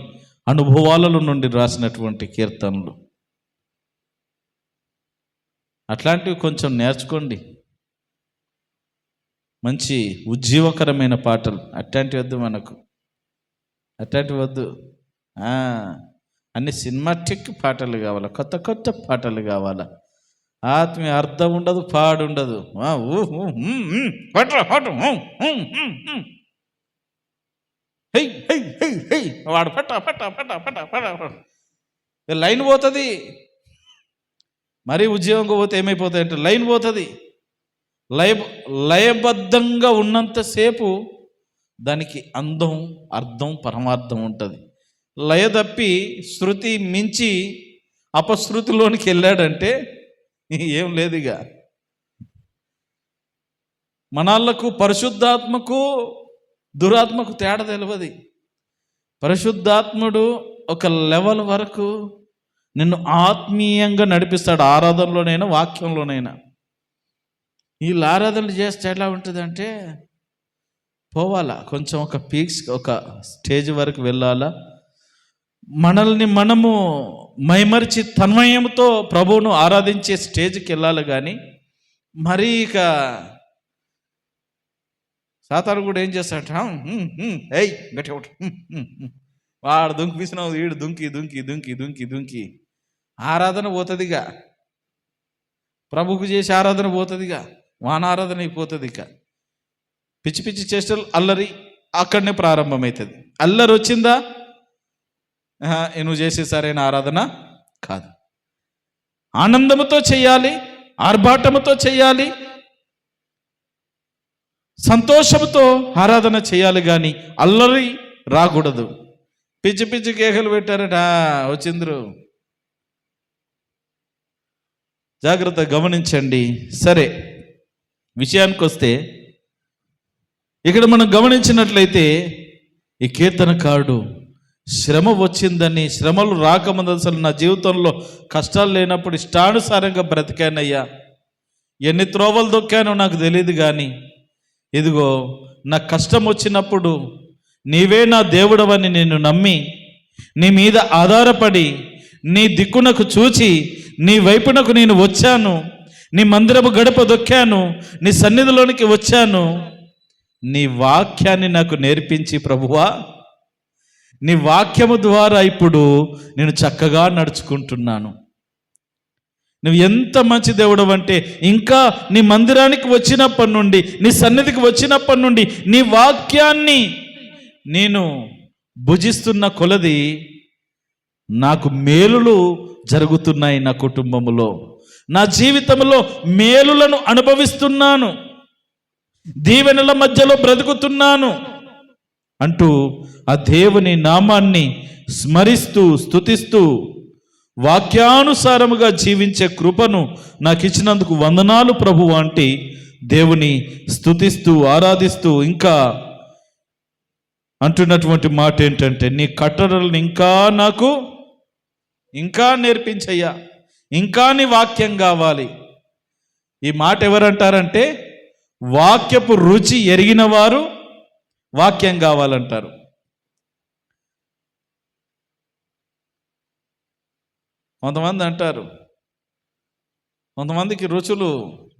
అనుభవాలలో నుండి రాసినటువంటి కీర్తనలు. అట్లాంటివి కొంచెం నేర్చుకోండి. మంచి ఉజ్జీవకరమైన పాటలు అట్లాంటివి వద్దు మనకు, అట్లాంటివి వద్దు. అన్ని సినిమాటిక్ పాటలు కావాలా, కొత్త కొత్త పాటలు కావాలా. ఆత్మీయ అర్థం ఉండదు, పాడుండదు. వాడు పట్ట పట్ట పట్ట పట్ట పట్ట లైన్ పోతుంది. మరీ ఉద్యోగంగా పోతే ఏమైపోతాయంటే లైన్ పోతుంది. లయబద్ధంగా ఉన్నంతసేపు దానికి అందం, అర్థం, పరమార్థం ఉంటుంది. లయ తప్పి శృతి మించి అపశృతిలోనికి వెళ్ళాడంటే ఏం లేదు. ఇక మనాళ్ళకు పరిశుద్ధాత్మకు దురాత్మకు తేడా తెలియదు. పరిశుద్ధాత్ముడు ఒక లెవెల్ వరకు నిన్ను ఆత్మీయంగా నడిపిస్తాడు, ఆరాధనలోనైనా వాక్యంలోనైనా. వీళ్ళు ఆరాధనలు చేస్తే ఎలా ఉంటుందంటే పోవాలా, కొంచెం ఒక పీక్స్, ఒక స్టేజ్ వరకు వెళ్ళాలా. మనల్ని మనము మైమరిచి తన్మయంతో ప్రభువును ఆరాధించే స్టేజ్కి వెళ్ళాలి. కానీ మరీ ఇక సాతాను కూడా ఏం చేస్తాడు, ఏయ్ గట్టి ఒకటి వాడు దుంకి పిసినావు, వీడు దుంకి దుంకి దుంకి దుంకి దుంకి ఆరాధన పోతుందిగా. ప్రభుకు చేసే ఆరాధన పోతుందిగా, వాన ఆరాధన అయిపోతుంది. ఇక పిచ్చి పిచ్చి చేష్టలు, అల్లరి అక్కడనే ప్రారంభమవుతుంది. అల్లరి వచ్చిందా, నువ్వు చేసే సరైన ఆరాధన కాదు. ఆనందముతో చేయాలి, ఆర్భాటముతో చేయాలి, సంతోషంతో ఆరాధన చేయాలి. కానీ అల్లరి రాకూడదు. పిచ్చి పిచ్చి కేకలు పెట్టారట వచ్చిందరు. జాగ్రత్త గమనించండి. సరే, విషయానికి వస్తే ఇక్కడ మనం గమనించినట్లయితే ఈ కీర్తనకారుడు శ్రమ వచ్చిందని, శ్రమలు రాకముందు అసలు నా జీవితంలో కష్టాలు లేనప్పుడు ఇష్టానుసారంగా బ్రతికానయ్యా, ఎన్ని త్రోవలు దొక్కానో నాకు తెలియదు. కానీ ఇదిగో నా కష్టం వచ్చినప్పుడు నీవే నా దేవుడవని నేను నమ్మి నీ మీద ఆధారపడి నీ దిక్కునకు చూచి నీ వైపునకు నేను వచ్చాను, నీ మందిరపు గడప దొక్కాను, నీ సన్నిధిలోనికి వచ్చాను. నీ వాక్యాన్ని నాకు నేర్పించి ప్రభువా, నీ వాక్యము ద్వారా ఇప్పుడు నేను చక్కగా నడుచుకుంటున్నాను. నువ్వు ఎంత మంచి దేవుడు అంటే, ఇంకా నీ మందిరానికి వచ్చినప్పటి నుండి, నీ సన్నిధికి వచ్చినప్పటి నుండి నీ వాక్యాన్ని నేను భుజిస్తున్న కొలది నాకు మేలులు జరుగుతున్నాయి. నా కుటుంబములో, నా జీవితంలో మేలులను అనుభవిస్తున్నాను, దీవెనల మధ్యలో బ్రతుకుతున్నాను అంటూ ఆ దేవుని నామాన్ని స్మరిస్తూ స్తుతిస్తూ వాక్యానుసారముగా జీవించే కృపను నాకు ఇచ్చినందుకు వందనాలు ప్రభువు అంటే దేవుని స్తుతిస్తూ ఆరాధిస్తూ ఇంకా అంటున్నటువంటి మాట ఏంటంటే, నీ కట్టడలను ఇంకా నేర్పించయ్యా, ఇంకా నీ వాక్యం కావాలి. ఈ మాట ఎవరంటారంటే, వాక్యపు రుచి ఎరిగిన వారు వాక్యం కావాలంటారు. కొంతమంది అంటారు, కొంతమందికి రుచులు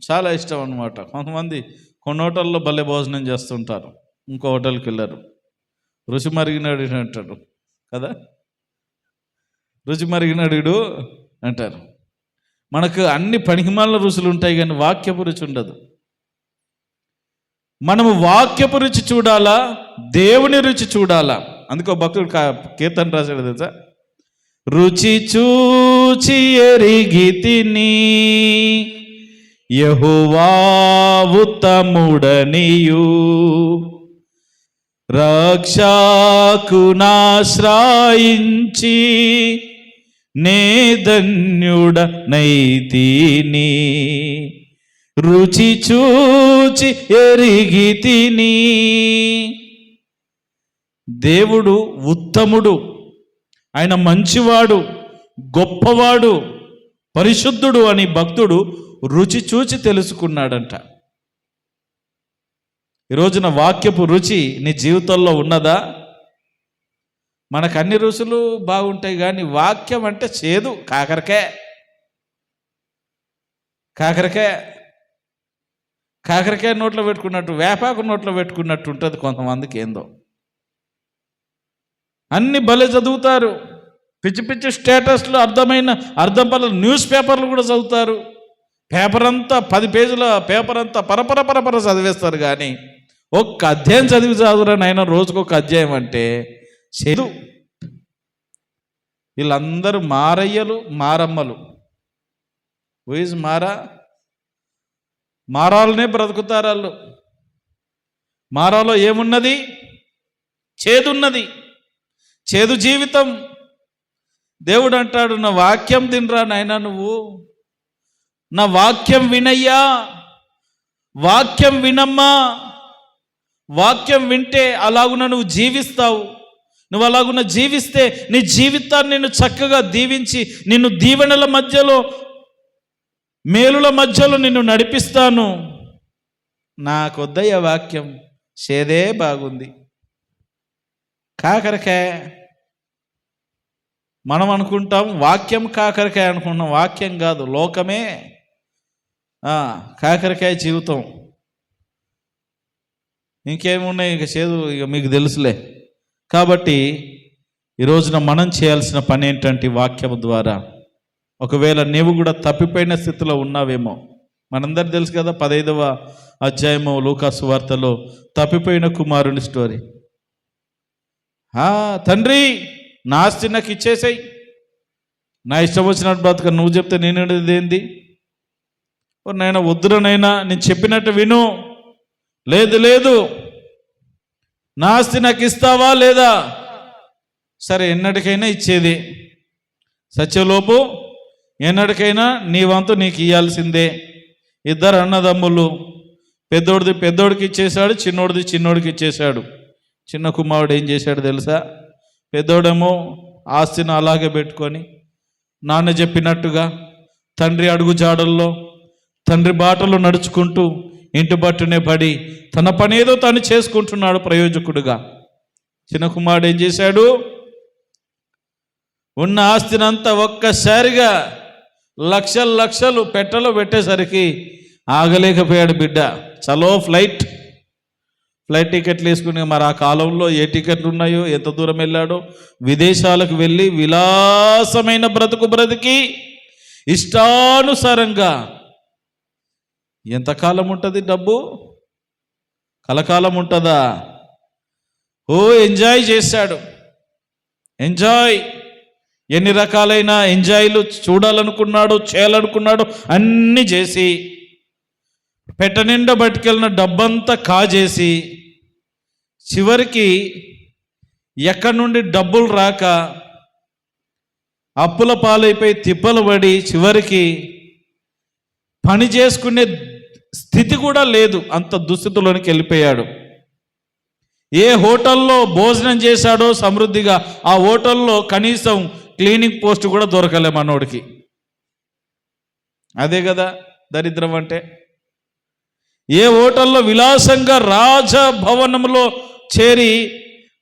చాలా ఇష్టం అన్నమాట. కొంతమంది కొన్ని హోటల్లో భలే భోజనం చేస్తుంటారు, ఇంకో హోటల్కి వెళ్ళారు. రుచి మరిగినాడు అంటాడు కదా, రుచి మరిగినాడు అంటారు. మనకు అన్ని పనికిమాల రుచులు ఉంటాయి కానీ వాక్యపు రుచి ఉండదు. మనము వాక్యపు రుచి చూడాలా, దేవుని రుచి చూడాలా. అందుకో భక్తుడు కీర్తన రాశాడు తెలుసా, రుచి చూచి ఎరిగితిని యెహోవా ఉత్తముడనియు, రక్షకునాశ్రయించి నే ధన్యుడనైతిని. రుచి చూచి ఎరిగితిని. దేవుడు ఉత్తముడు, ఆయన మంచివాడు, గొప్పవాడు, పరిశుద్ధుడు అని భక్తుడు రుచి చూచి తెలుసుకున్నాడంట. ఈ రోజున వాక్యపు రుచి నీ జీవితంలో ఉన్నదా? మనకు అన్ని రుచులు బాగుంటాయి కానీ వాక్యం అంటే చేదు, కాకరకాయ నోట్లో పెట్టుకున్నట్టు, వేపాకు నోట్లో పెట్టుకున్నట్టు ఉంటుంది కొంతమందికి. ఏందో అన్ని భలే చదువుతారు, పిచ్చి పిచ్చి స్టేటస్లు, అర్థం పనుల న్యూస్ పేపర్లు కూడా చదువుతారు. పేపర్ అంతా 10 పేజీల పేపర్ అంతా పరపర చదివేస్తారు కానీ ఒక్క అధ్యాయం చదువురా నాయన, రోజుకొక అధ్యాయం అంటే చేదు. వీళ్ళందరూ మారయ్యలు, మారమ్మలు. వీజ్ మారాలనే బ్రతుకుతారు వాళ్ళు. మారాలో ఏమున్నది? చేదున్నది, చేదు జీవితం. దేవుడు అంటాడు, నా వాక్యం తినరా నాయనా, నువ్వు నా వాక్యం వినయ్యా, వాక్యం వినమ్మా. వాక్యం వింటే అలాగున నువ్వు జీవిస్తావు. నువ్వు అలాగున జీవిస్తే నీ జీవితాన్ని నేను చక్కగా దీవించి నిన్ను దీవెనల మధ్యలో, మేలుల మధ్యలో నిన్ను నడిపిస్తాను. నాకొద్దయ్య వాక్యం, చేదే బాగుంది. కాకరకాయ మనం అనుకుంటాం, వాక్యం కాకరకాయ అనుకుంటాం. వాక్యం కాదు, లోకమే కాకరకాయ జీవితం. ఇంకేమున్నాయి ఇక చేదు, ఇక మీకు తెలుసులే. కాబట్టి ఈ రోజున మనం చేయాల్సిన పని ఏంటంటే, వాక్యం ద్వారా. ఒకవేళ నీవు కూడా తప్పిపోయిన స్థితిలో ఉన్నావేమో. మనందరూ తెలుసు కదా, 15వ అధ్యాయము లూకాసు వార్తలో తప్పిపోయిన కుమారుని స్టోరీ. తండ్రి, నా ఆస్తి నాకు ఇచ్చేసాయి, నా ఇష్టం వచ్చినట్టు బ్రతుక, నువ్వు చెప్తే నేనేది ఏంది? నైనా వద్దురనైనా, నేను చెప్పినట్టు విను. లేదు, నా ఆస్తి నాకు ఇస్తావా లేదా? సరే, ఎన్నటికైనా ఇచ్చేది. సత్యలోపు ఎన్నటికైనా నీ వంతు నీకు ఇవ్వాల్సిందే. 2 అన్నదమ్ములు, పెద్దోడికి ఇచ్చేశాడు, చిన్నోడికి ఇచ్చేశాడు. చిన్న కుమారుడు ఏం చేశాడు తెలుసా? పెద్దోడేమో ఆస్తిని అలాగే పెట్టుకొని నాన్న చెప్పినట్టుగా తండ్రి అడుగుజాడల్లో, తండ్రి బాటలో నడుచుకుంటూ ఇంటి బట్టునే పడి తన పనేదో తను చేసుకుంటున్నాడు ప్రయోజకుడుగా. చిన్న కుమారుడు ఏం చేశాడు? ఉన్న ఆస్తినంతా ఒక్కసారిగా లక్షలు లక్షలు పెట్టెలో పెట్టేసరికి ఆగలేకపోయాడు బిడ్డ. చలో ఫ్లైట్ టికెట్లు వేసుకుని, మరి ఆ కాలంలో ఏ టికెట్లు ఉన్నాయో, ఎంత దూరం వెళ్ళాడో, విదేశాలకు వెళ్ళి విలాసమైన బ్రతికి ఇష్టానుసారంగా. ఎంతకాలం ఉంటుంది డబ్బు? కలకాలం ఉంటుందా? ఎంజాయ్ చేశాడు. ఎంజాయ్, ఎన్ని రకాలైన ఎంజాయ్లు చూడాలనుకున్నాడు, చేయాలనుకున్నాడు, అన్నీ చేసి పెట్ట నిండా పట్టుకెళ్ళిన డబ్బంతా కాజేసి చివరికి ఎక్కడి నుండి డబ్బులు రాక అప్పుల పాలైపోయి తిప్పలు పడి చివరికి పని చేసుకునే స్థితి కూడా లేదు, అంత దుస్థితిలోనికి వెళ్ళిపోయాడు. ఏ హోటల్లో భోజనం చేశాడో సమృద్ధిగా, ఆ హోటల్లో కనీసం క్లీనింగ్ పోస్ట్ కూడా దొరకలే మనోడికి. అదే కదా దరిద్రం అంటే. ఏ హోటల్లో విలాసంగా రాజభవనంలో చేరి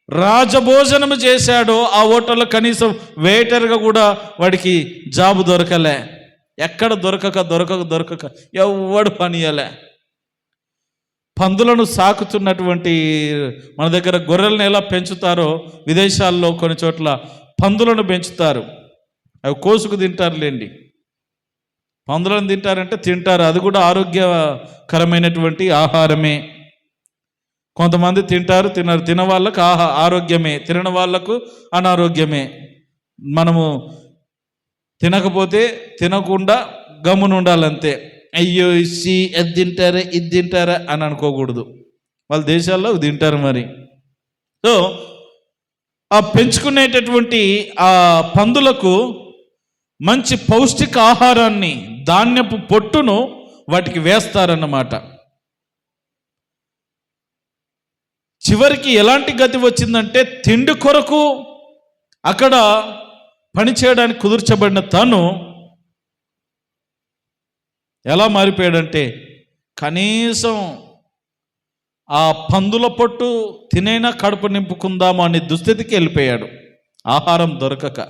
రాజభోజనం చేశాడో ఆ హోటల్లో కనీసం వెయిటర్గా కూడా వాడికి జాబు దొరకలే. ఎక్కడ దొరకక ఎవడు పనియలే. పందులను సాకుతున్నటువంటి మన దగ్గర గొర్రెలను ఎలా పెంచుతారో విదేశాల్లో కొన్ని చోట్ల పందులను పెంచుతారు. అవి కోసుకు తింటారులేండి. పందులను తింటారంటే తింటారు, అది కూడా ఆరోగ్యకరమైనటువంటి ఆహారమే. కొంతమంది తింటారు, తినరు. తిన వాళ్ళకు ఆరోగ్యమే, తినని వాళ్ళకు అనారోగ్యమే. మనము తినకపోతే తినకుండా గమ్మున ఉండాలంతే. అయ్యో ఇచ్చి అది తింటారా ఇది తింటారా అని అనుకోకూడదు. వాళ్ళ దేశాల్లో తింటారు మరి. సో ఆ పెంచుకునేటటువంటి ఆ పందులకు మంచి పౌష్టిక ఆహారాన్ని, ధాన్యపు పొట్టును వాటికి వేస్తారన్నమాట. చివరికి ఎలాంటి గతి వచ్చిందంటే, తిండి కొరకు అక్కడ పనిచేయడానికి కుదుర్చబడిన తను ఎలా మారిపోయాడంటే, కనీసం ఆ పందుల పొట్టు తినైనా కడుపు నింపుకుందాము అనే దుస్థితికి వెళ్ళిపోయాడు, ఆహారం దొరకక.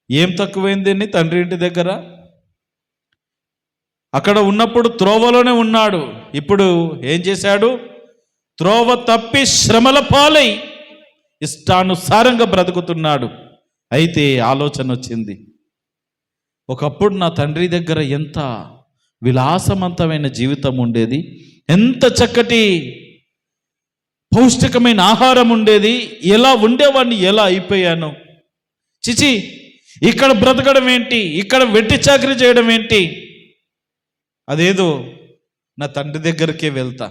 ఏం తక్కువైంది తండ్రి ఇంటి దగ్గర? అక్కడ ఉన్నప్పుడు త్రోవలోనే ఉన్నాడు. ఇప్పుడు ఏం చేశాడు? త్రోవ తప్పి శ్రమల పాలై ఇష్టానుసారంగా బ్రతుకుతున్నాడు. అయితే ఆలోచన వచ్చింది, ఒకప్పుడు నా తండ్రి దగ్గర ఎంత విలాసవంతమైన జీవితం ఉండేది, ఎంత చక్కటి పౌష్టికమైన ఆహారం ఉండేది, ఎలా ఉండేవాడిని, ఎలా అయిపోయాను. చిచి, ఇక్కడ బ్రతకడం ఏంటి, ఇక్కడ వెట్టి చాకరీ చేయడం ఏంటి? అదేదో నా తండ్రి దగ్గరికే వెళ్తా.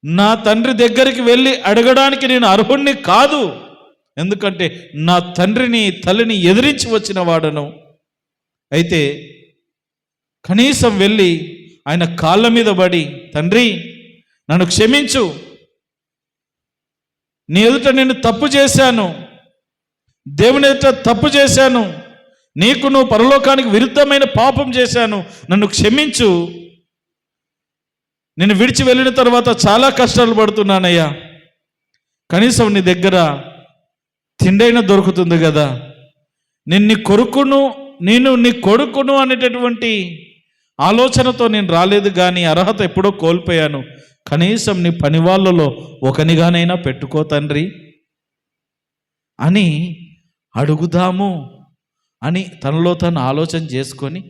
నా తండ్రి దగ్గరికి వెళ్ళి అడగడానికి నేను అర్హుణ్ణి కాదు, ఎందుకంటే నా తండ్రిని తల్లిని ఎదిరించి వచ్చిన వాడను. అయితే కనీసం వెళ్ళి ఆయన కాళ్ళ మీద పడి, తండ్రి నన్ను క్షమించు, నీ ఎదుట నేను తప్పు చేశాను, దేవుని ఎదుట తప్పు చేశాను, నీకు నువ్వు పరలోకానికి విరుద్ధమైన పాపం చేశాను, నన్ను క్షమించు, నేను విడిచి వెళ్ళిన తర్వాత చాలా కష్టాలు పడుతున్నానయ్యా, కనీసం నీ దగ్గర తిండైనా దొరుకుతుంది కదా, నేను నీ కొడుకును అనేటటువంటి ఆలోచనతో నేను రాలేదు, కానీ అర్హత ఎప్పుడో కోల్పోయాను, కనీసం నీ పని వాళ్ళలో ఒకనిగానైనా పెట్టుకో తండ్రి అని అడుగుదాము అని తనలో తను ఆలోచన చేసుకొని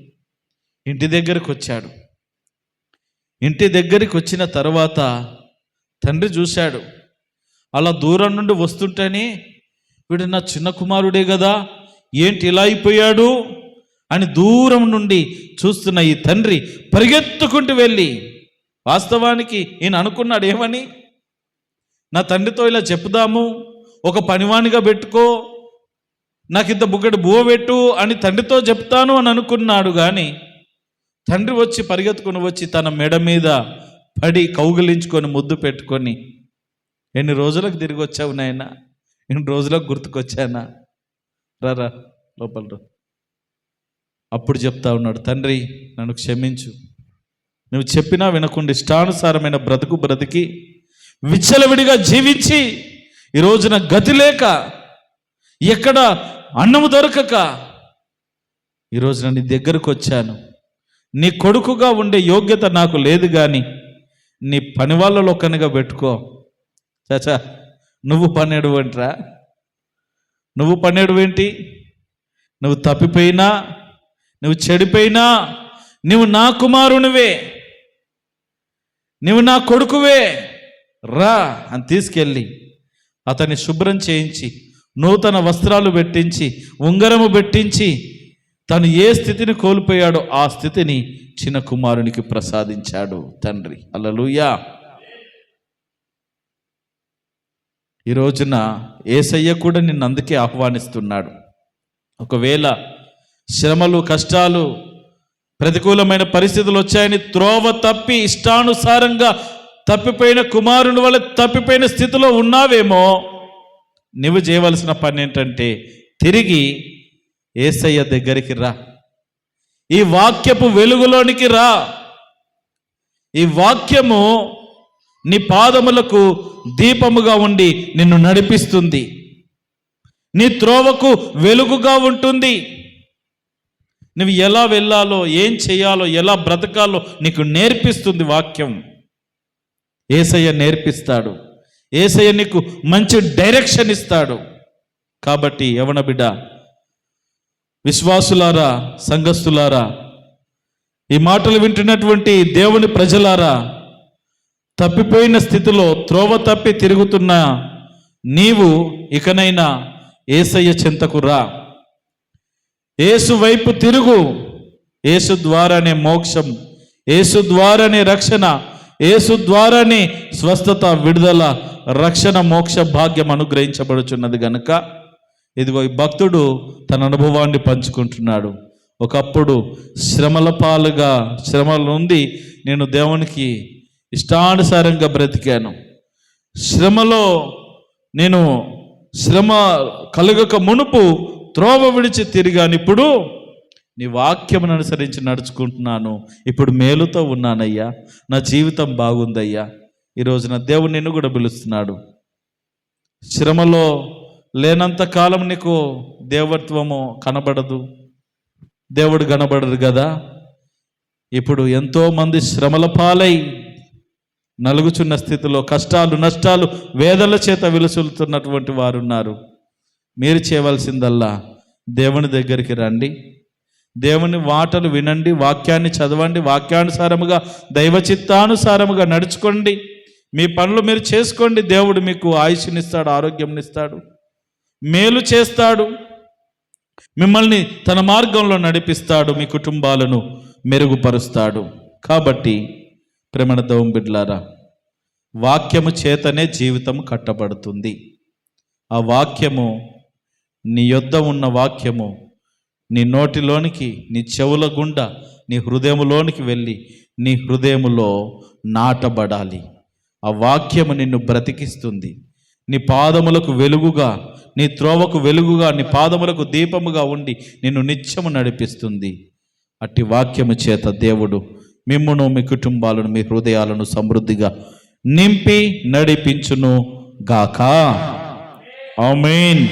ఇంటి దగ్గరికి వచ్చాడు. ఇంటి దగ్గరికి వచ్చిన తర్వాత తండ్రి చూశాడు. అలా దూరం నుండి వస్తుంటేనే, వీడు నా చిన్న కుమారుడే కదా, ఏంటి ఇలా అయిపోయాడు అని దూరం నుండి చూస్తున్న ఈ తండ్రి పరిగెత్తుకుంటూ వెళ్ళి, వాస్తవానికి ఈయన అనుకున్నాడు ఏమని, నా తండ్రితో ఇలా చెప్పుదాము, ఒక పనివానిగా పెట్టుకో, నాకు ఇంత బుగ్గడి బువ్వ పెట్టు అని తండ్రితో చెప్తాను అని అనుకున్నాడు. కానీ తండ్రి వచ్చి పరిగెత్తుకుని వచ్చి తన మెడ మీద పడి కౌగిలించుకొని ముద్దు పెట్టుకొని, ఎన్ని రోజులకు తిరిగి వచ్చావు నాయన, ఎన్ని రోజులకు గుర్తుకొచ్చానా, రా లోపల. అప్పుడు చెప్తా ఉన్నాడు, తండ్రి నన్ను క్షమించు, నువ్వు చెప్పినా వినకుండా ఇష్టానుసారమైన బ్రతికి విచ్చలవిడిగా జీవించి ఈ రోజున గతి లేక ఎక్కడ అన్నము దొరకక ఈరోజు నేను నీ దగ్గరకు వచ్చాను. నీ కొడుకుగా ఉండే యోగ్యత నాకు లేదు, కానీ నీ పని వాళ్ళలో ఒకనిగా పెట్టుకో. చాచా, నువ్వు పన్నెడు ఏంట్రా? నువ్వు పన్నెడు ఏంటి? నువ్వు తప్పిపోయినా, నువ్వు చెడిపోయినా, నువ్వు నా కుమారునివే, నువ్వు నా కొడుకువే, రా అని తీసుకెళ్ళి అతన్ని శుభ్రం చేయించి, నూతన వస్త్రాలు పెట్టించి, ఉంగరము పెట్టించి, తను ఏ స్థితిని కోల్పోయాడో ఆ స్థితిని చిన్న కుమారునికి ప్రసాదించాడు తండ్రి. హల్లెలూయా. ఈ రోజున యేసయ్య కూడా నిన్ను అందుకే ఆహ్వానిస్తున్నాడు. ఒకవేళ శ్రమలు, కష్టాలు, ప్రతికూలమైన పరిస్థితులు వచ్చాయని త్రోవ తప్పి ఇష్టానుసారంగా తప్పిపోయిన కుమారుని వల్ల తప్పిపోయిన స్థితిలో ఉన్నావేమో, నువ్వు చేయవలసిన పని ఏంటంటే తిరిగి యేసయ్య దగ్గరికి రా. ఈ వాక్యపు వెలుగులోనికి రా. ఈ వాక్యము నీ పాదములకు దీపముగా ఉండి నిన్ను నడిపిస్తుంది. నీ త్రోవకు వెలుగుగా ఉంటుంది. నువ్వు ఎలా వెళ్ళాలో, ఏం చేయాలో, ఎలా బ్రతకాలో నీకు నేర్పిస్తుంది వాక్యం. యేసయ్య నేర్పిస్తాడు. యేసయ్య నీకు మంచి డైరెక్షన్ ఇస్తాడు. కాబట్టి యవన బిడ్డ, విశ్వాసులారా, సంఘస్థులారా, ఈ మాటలు వింటున్నటువంటి దేవుని ప్రజలారా, తప్పిపోయిన స్థితిలో త్రోవ తప్పి తిరుగుతున్న నీవు ఇకనైనా యేసయ్య చెంతకు రా. యేసు వైపు తిరుగు. యేసు ద్వారానే మోక్షం, యేసు ద్వారానే రక్షణ, యేసు ద్వారానే స్వస్థత, విడుదల, రక్షణ, మోక్ష భాగ్యం అనుగ్రహించబడుచున్నది గనుక ఇదిగో ఈ భక్తుడు తన అనుభవాన్ని పంచుకుంటున్నాడు. ఒకప్పుడు శ్రమల పాలుగా, శ్రమల నుండి నేను దేవునికి ఇష్టానుసారంగా బ్రతికాను. శ్రమలో నేను శ్రమ కలగక మునుపు త్రోవ విడిచి తిరిగాను. ఇప్పుడు నీ వాక్యమును అనుసరించి నడుచుకుంటున్నాను. ఇప్పుడు మేలుతో ఉన్నానయ్యా, నా జీవితం బాగుందయ్యా. ఈరోజు నా దేవుడు నిన్ను కూడా పిలుస్తున్నాడు. శ్రమలో లేనంత కాలం నీకు దేవత్వము కనబడదు, దేవుడు కనబడదు కదా. ఇప్పుడు ఎంతోమంది శ్రమల పాలై నలుగుచున్న స్థితిలో కష్టాలు, నష్టాలు, వేదల చేత విలుసులుతున్నటువంటి వారు ఉన్నారు. మీరు చేయవలసిందల్లా దేవుని దగ్గరికి రండి, దేవుని మాటలు వినండి, వాక్యాన్ని చదవండి, వాక్యానుసారముగా, దైవ చిత్తానుసారముగా నడుచుకోండి. మీ పనులు మీరు చేసుకోండి. దేవుడు మీకు ఆయుష్నిస్తాడు, ఆరోగ్యంనిస్తాడు, మేలు చేస్తాడు, మిమ్మల్ని తన మార్గంలో నడిపిస్తాడు, మీ కుటుంబాలను మెరుగుపరుస్తాడు. కాబట్టి ప్రేమణ దేవుని బిడ్డలారా, వాక్యము చేతనే జీవితం కట్టబడుతుంది. ఆ వాక్యము, నీ యొద్ద ఉన్న వాక్యము నీ నోటిలోనికి, నీ చెవుల గుండా, నీ హృదయములోనికి వెళ్ళి నీ హృదయములో నాటబడాలి. ఆ వాక్యము నిన్ను బ్రతికిస్తుంది. నీ పాదములకు వెలుగుగా, నీ త్రోవకు వెలుగుగా, నీ పాదములకు దీపముగా ఉండి నిన్ను నిత్యము నడిపిస్తుంది. అట్టి వాక్యము చేత దేవుడు మిమ్మును, మీ కుటుంబాలను, మీ హృదయాలను సమృద్ధిగా నింపి నడిపించును గాక. ఆమేన్.